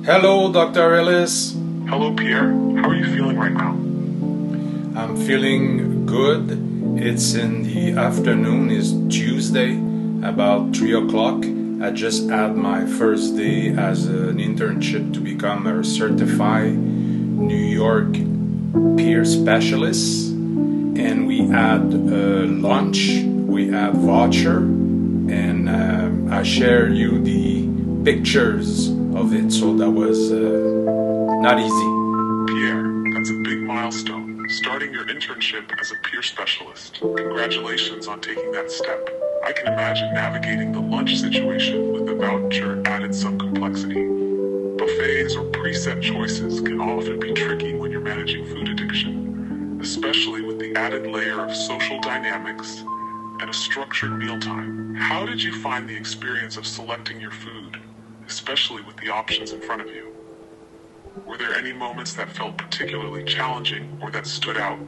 Hello, Dr. Ellis. Hello, Pierre. How are you feeling right now? I'm feeling good. It's in the afternoon. It's Tuesday, about 3 o'clock. I just had my first day as an internship to become a certified New York peer specialist. And we had lunch, we had voucher, and I share you the pictures of it. So that was not easy. Pierre, that's a big milestone. Starting your internship as a peer specialist. Congratulations on taking that step. I can imagine navigating the lunch situation with the voucher added some complexity. Buffets or preset choices can often be tricky when you're managing food addiction, especially with the added layer of social dynamics and a structured mealtime. How did you find the experience of selecting your food, especially with the options in front of you? Were there any moments that felt particularly challenging or that stood out?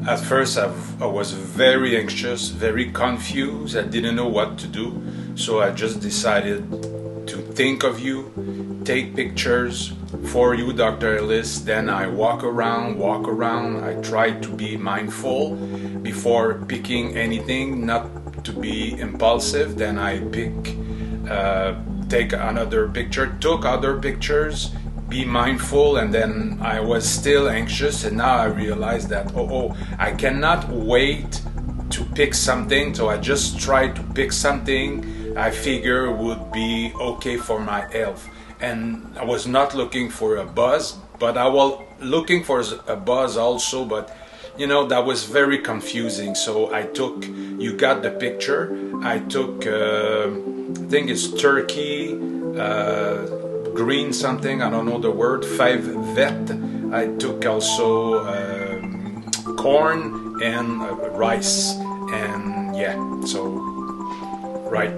At first, I was very anxious, very confused. I didn't know what to do. So I just decided to think of you, take pictures for you, Dr. Ellis. Then I walk around. I try to be mindful before picking anything, not to be impulsive. Then I take another picture, took other pictures, be mindful, and then I was still anxious, and now I realized that I cannot wait to pick something, so I just tried to pick something I figure would be okay for my health. And I was not looking for a buzz, but I was looking for a buzz also, but that was very confusing. So you got the picture, I took I think it's turkey, green something, I don't know the word, vet. I took also corn and rice, and right.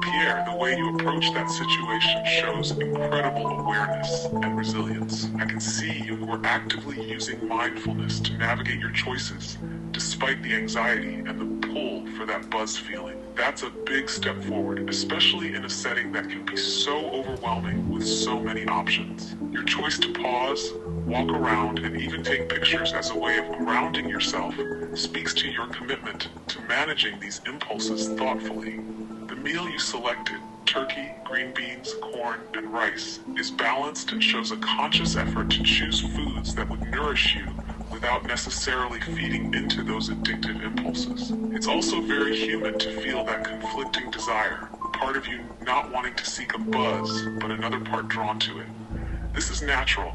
Pierre, the way you approach that situation shows incredible awareness and resilience. I can see you were actively using mindfulness to navigate your choices, despite the anxiety and the pull for that buzz feeling. That's a big step forward, especially in a setting that can be so overwhelming with so many options. Your choice to pause, walk around, and even take pictures as a way of grounding yourself speaks to your commitment to managing these impulses thoughtfully. The meal you selected, turkey, green beans, corn, and rice, is balanced and shows a conscious effort to choose foods that would nourish you without necessarily feeding into those addictive impulses. It's also very human to feel that conflicting desire, part of you not wanting to seek a buzz, but another part drawn to it. This is natural,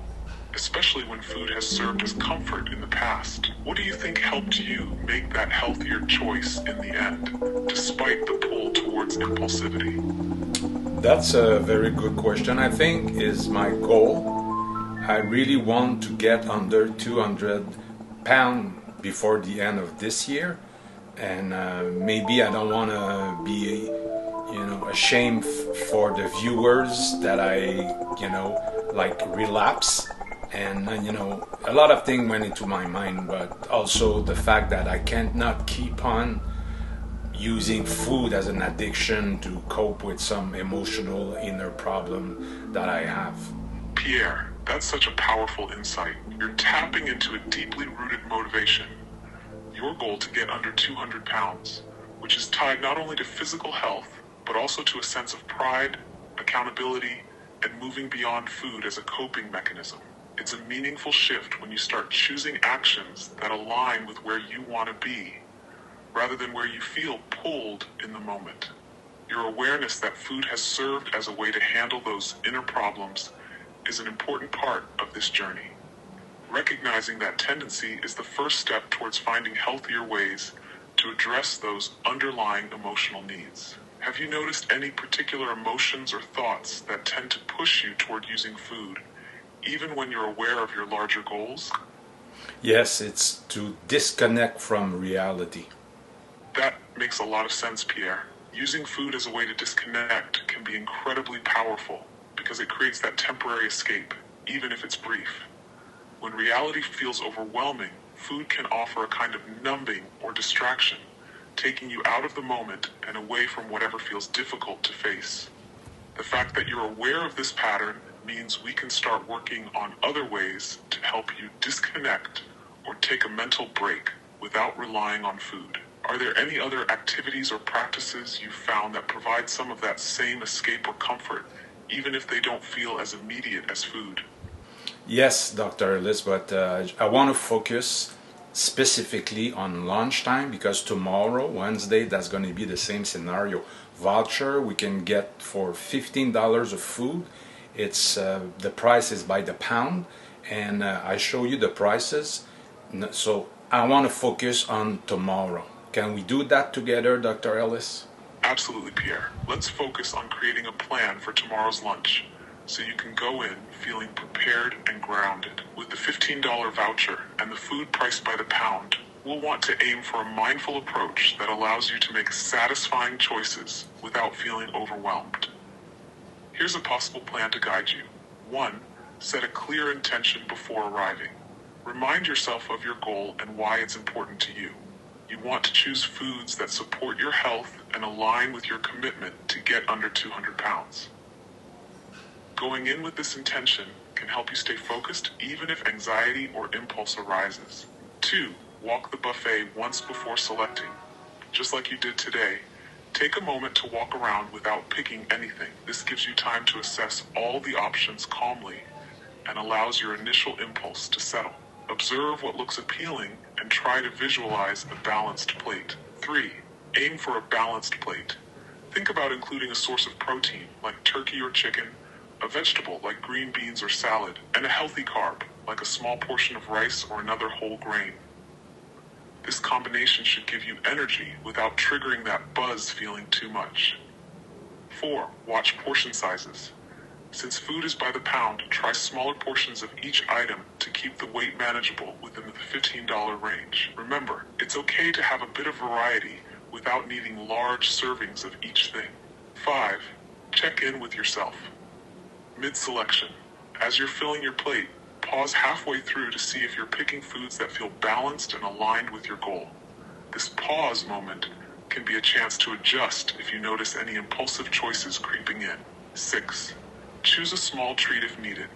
especially when food has served as comfort in the past. What do you think helped you make that healthier choice in the end, despite the pull towards impulsivity? That's a very good question. I think is my goal. I really want to get under 200 pounds before the end of this year, and maybe I don't want to be ashamed for the viewers that I relapse. And a lot of things went into my mind, but also the fact that I cannot keep on using food as an addiction to cope with some emotional inner problem that I have. Pierre, that's such a powerful insight. You're tapping into a deeply rooted motivation. Your goal to get under 200 pounds, which is tied not only to physical health, but also to a sense of pride, accountability, and moving beyond food as a coping mechanism. It's a meaningful shift when you start choosing actions that align with where you want to be, rather than where you feel pulled in the moment. Your awareness that food has served as a way to handle those inner problems is an important part of this journey. Recognizing that tendency is the first step towards finding healthier ways to address those underlying emotional needs. Have you noticed any particular emotions or thoughts that tend to push you toward using food, even when you're aware of your larger goals? Yes, it's to disconnect from reality. That makes a lot of sense, Pierre. Using food as a way to disconnect can be incredibly powerful because it creates that temporary escape, even if it's brief. When reality feels overwhelming, food can offer a kind of numbing or distraction, taking you out of the moment and away from whatever feels difficult to face. The fact that you're aware of this pattern means we can start working on other ways to help you disconnect or take a mental break without relying on food. Are there any other activities or practices you've found that provide some of that same escape or comfort, even if they don't feel as immediate as food? Yes, Dr. Ellis, but I want to focus specifically on lunchtime because tomorrow, Wednesday, that's going to be the same scenario. Voucher we can get for $15 of food. It's the price is by the pound, and I show you the prices. So I want to focus on tomorrow. Can we do that together, Dr. Ellis? Absolutely, Pierre. Let's focus on creating a plan for tomorrow's lunch so you can go in feeling prepared and grounded. With the $15 voucher and the food priced by the pound, we'll want to aim for a mindful approach that allows you to make satisfying choices without feeling overwhelmed. Here's a possible plan to guide you. 1. Set a clear intention before arriving. Remind yourself of your goal and why it's important to you. You want to choose foods that support your health and align with your commitment to get under 200 pounds. Going in with this intention can help you stay focused even if anxiety or impulse arises. 2. Walk the buffet once before selecting. Just like you did today, take a moment to walk around without picking anything. This gives you time to assess all the options calmly and allows your initial impulse to settle. Observe what looks appealing and try to visualize a balanced plate. 3. Aim for a balanced plate. Think about including a source of protein like turkey or chicken, a vegetable like green beans or salad, and a healthy carb like a small portion of rice or another whole grain. This combination should give you energy without triggering that buzz feeling too much. 4. Watch portion sizes. Since food is by the pound, try smaller portions of each item to keep the weight manageable within the $15 range. Remember, it's okay to have a bit of variety without needing large servings of each thing. 5. Check in with yourself. Mid-selection. As you're filling your plate, pause halfway through to see if you're picking foods that feel balanced and aligned with your goal. This pause moment can be a chance to adjust if you notice any impulsive choices creeping in. 6. Choose a small treat if needed.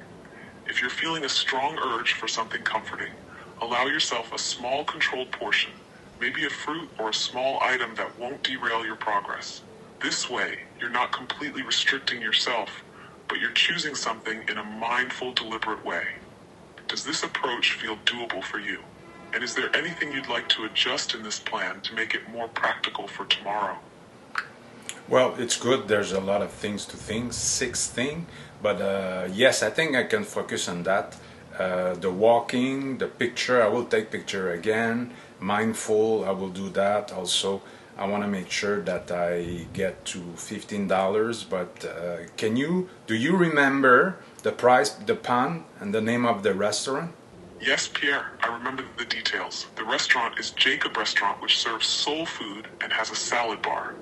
If you're feeling a strong urge for something comforting, allow yourself a small controlled portion, maybe a fruit or a small item that won't derail your progress. This way, you're not completely restricting yourself, but you're choosing something in a mindful, deliberate way. Does this approach feel doable for you? And is there anything you'd like to adjust in this plan to make it more practical for tomorrow? Well, it's good. There's a lot of things to think, 6 things, but yes, I think I can focus on that. The walking, the picture, I will take picture again. Mindful, I will do that. Also, I want to make sure that I get to $15. But do you remember the price, the pound, and the name of the restaurant? Yes, Pierre, I remember the details. The restaurant is Jacob Restaurant, which serves soul food and has a salad bar.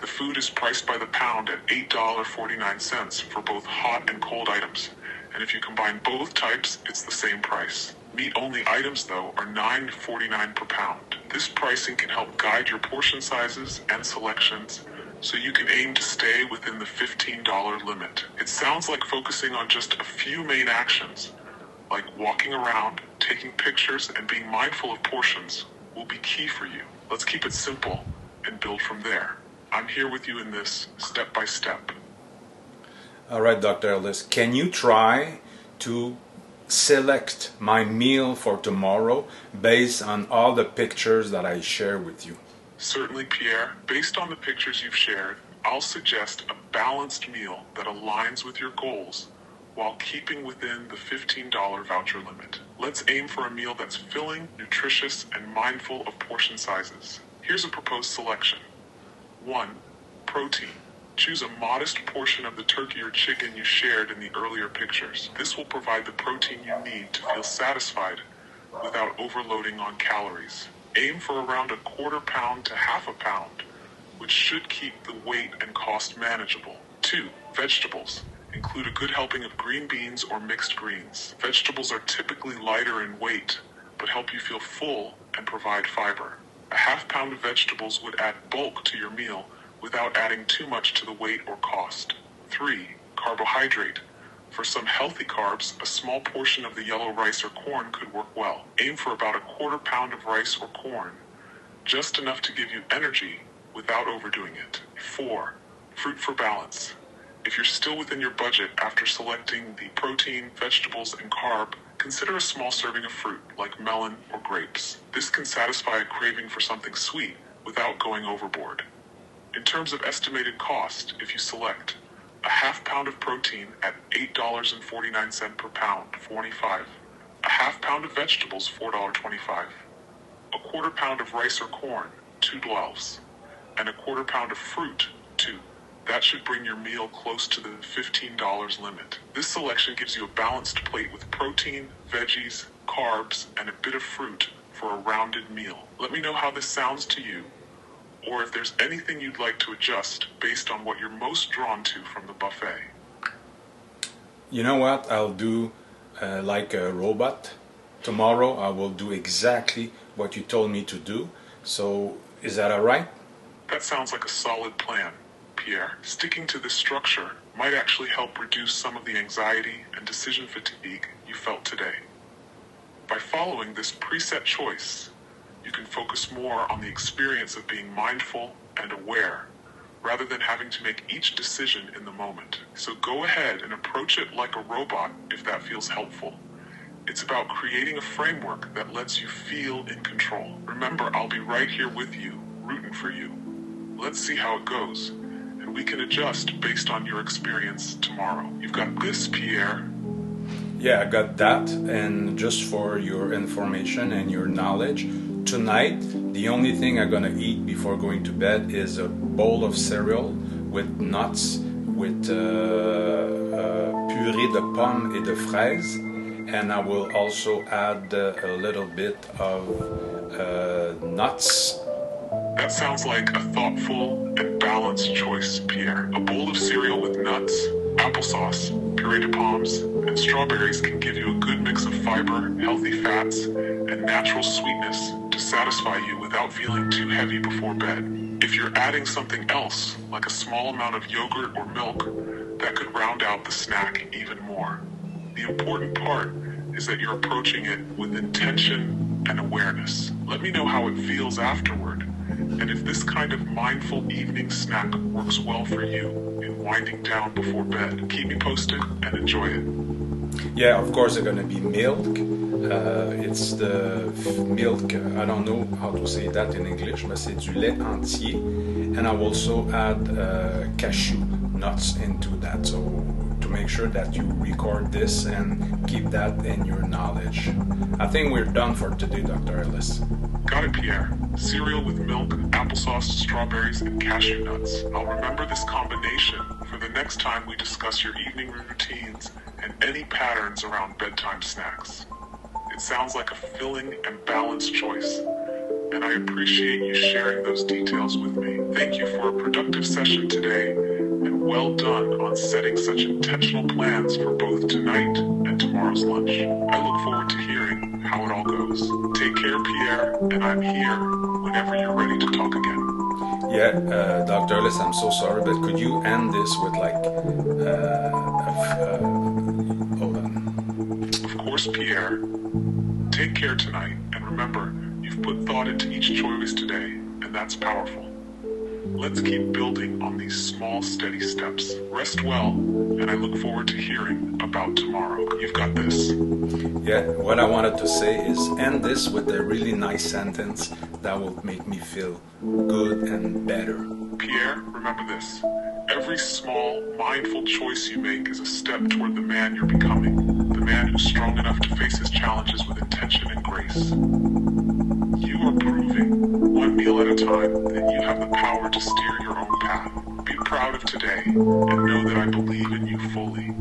The food is priced by the pound at $8.49 for both hot and cold items. And if you combine both types, it's the same price. Meat-only items, though, are $9.49 per pound. This pricing can help guide your portion sizes and selections, so you can aim to stay within the $15 limit. It sounds like focusing on just a few main actions, like walking around, taking pictures, and being mindful of portions, will be key for you. Let's keep it simple and build from there. I'm here with you in this, step by step. All right, Dr. Ellis, can you try to select my meal for tomorrow based on all the pictures that I share with you? Certainly, Pierre. Based on the pictures you've shared, I'll suggest a balanced meal that aligns with your goals while keeping within the $15 voucher limit. Let's aim for a meal that's filling, nutritious, and mindful of portion sizes. Here's a proposed selection. 1. Protein. Choose a modest portion of the turkey or chicken you shared in the earlier pictures. This will provide the protein you need to feel satisfied without overloading on calories. Aim for around a quarter pound to half a pound, which should keep the weight and cost manageable. 2. Vegetables. Include a good helping of green beans or mixed greens. Vegetables are typically lighter in weight, but help you feel full and provide fiber. A half pound of vegetables would add bulk to your meal without adding too much to the weight or cost. 3. Carbohydrate. For some healthy carbs, a small portion of the yellow rice or corn could work well. Aim for about a quarter pound of rice or corn, just enough to give you energy without overdoing it. 4. Fruit for balance. If you're still within your budget after selecting the protein, vegetables, and carb, consider a small serving of fruit, like melon or grapes. This can satisfy a craving for something sweet without going overboard. In terms of estimated cost, if you select a half pound of protein at $8.49 per pound, $4.25, a half pound of vegetables, $4.25, a quarter pound of rice or corn, $2.12, and a quarter pound of fruit, $2. That should bring your meal close to the $15 limit. This selection gives you a balanced plate with protein, veggies, carbs, and a bit of fruit for a rounded meal. Let me know how this sounds to you, or if there's anything you'd like to adjust based on what you're most drawn to from the buffet. You know what? I'll do like a robot. Tomorrow I will do exactly what you told me to do. So is that all right? That sounds like a solid plan, Pierre. Sticking to this structure might actually help reduce some of the anxiety and decision fatigue you felt today. By following this preset choice, you can focus more on the experience of being mindful and aware, rather than having to make each decision in the moment. So go ahead and approach it like a robot if that feels helpful. It's about creating a framework that lets you feel in control. Remember, I'll be right here with you, rooting for you. Let's see how it goes, and we can adjust based on your experience tomorrow. You've got this, Pierre. Yeah, I got that. And just for your information and your knowledge, tonight the only thing I'm gonna eat before going to bed is a bowl of cereal with nuts, with purée de pommes et de fraises, and I will also add a little bit of nuts. That sounds like a thoughtful and balanced choice, Pierre. A bowl of cereal with nuts, applesauce, purée de pommes, and strawberries can give you a good mix of fiber, healthy fats, and natural sweetness to satisfy you without feeling too heavy before bed. If you're adding something else, like a small amount of yogurt or milk, that could round out the snack even more. The important part is that you're approaching it with intention and awareness. Let me know how it feels afterward, and if this kind of mindful evening snack works well for you in winding down before bed. Keep me posted and enjoy it. Yeah, of course, there's gonna be milk. It's the milk, I don't know how to say that in English, but c'est du lait entier. And I will also add cashew nuts into that, so to make sure that you record this and keep that in your knowledge. I think we're done for today, Dr. Ellis. Got it, Pierre. Cereal with milk, applesauce, strawberries, and cashew nuts. I'll remember this combination for the next time we discuss your evening routines and any patterns around bedtime snacks. It sounds like a filling and balanced choice, and I appreciate you sharing those details with me. Thank you for a productive session today, and well done on setting such intentional plans for both tonight and tomorrow's lunch. I look forward to hearing how it all goes. Take care, Pierre, and I'm here whenever you're ready to talk again. Yeah, Dr. Ellis, I'm so sorry, but could you end this with like, hold on. Of course, Pierre. Take care tonight, and remember, you've put thought into each choice today, and that's powerful. Let's keep building on these small, steady steps. Rest well, and I look forward to hearing about tomorrow. You've got this. Yeah, what I wanted to say is end this with a really nice sentence that will make me feel good and better. Pierre, remember this. Every small, mindful choice you make is a step toward the man you're becoming. The man who's strong enough to face his challenges with intention and grace. You are proving, one meal at a time, that you have the power to steer your own path. Be proud of today, and know that I believe in you fully.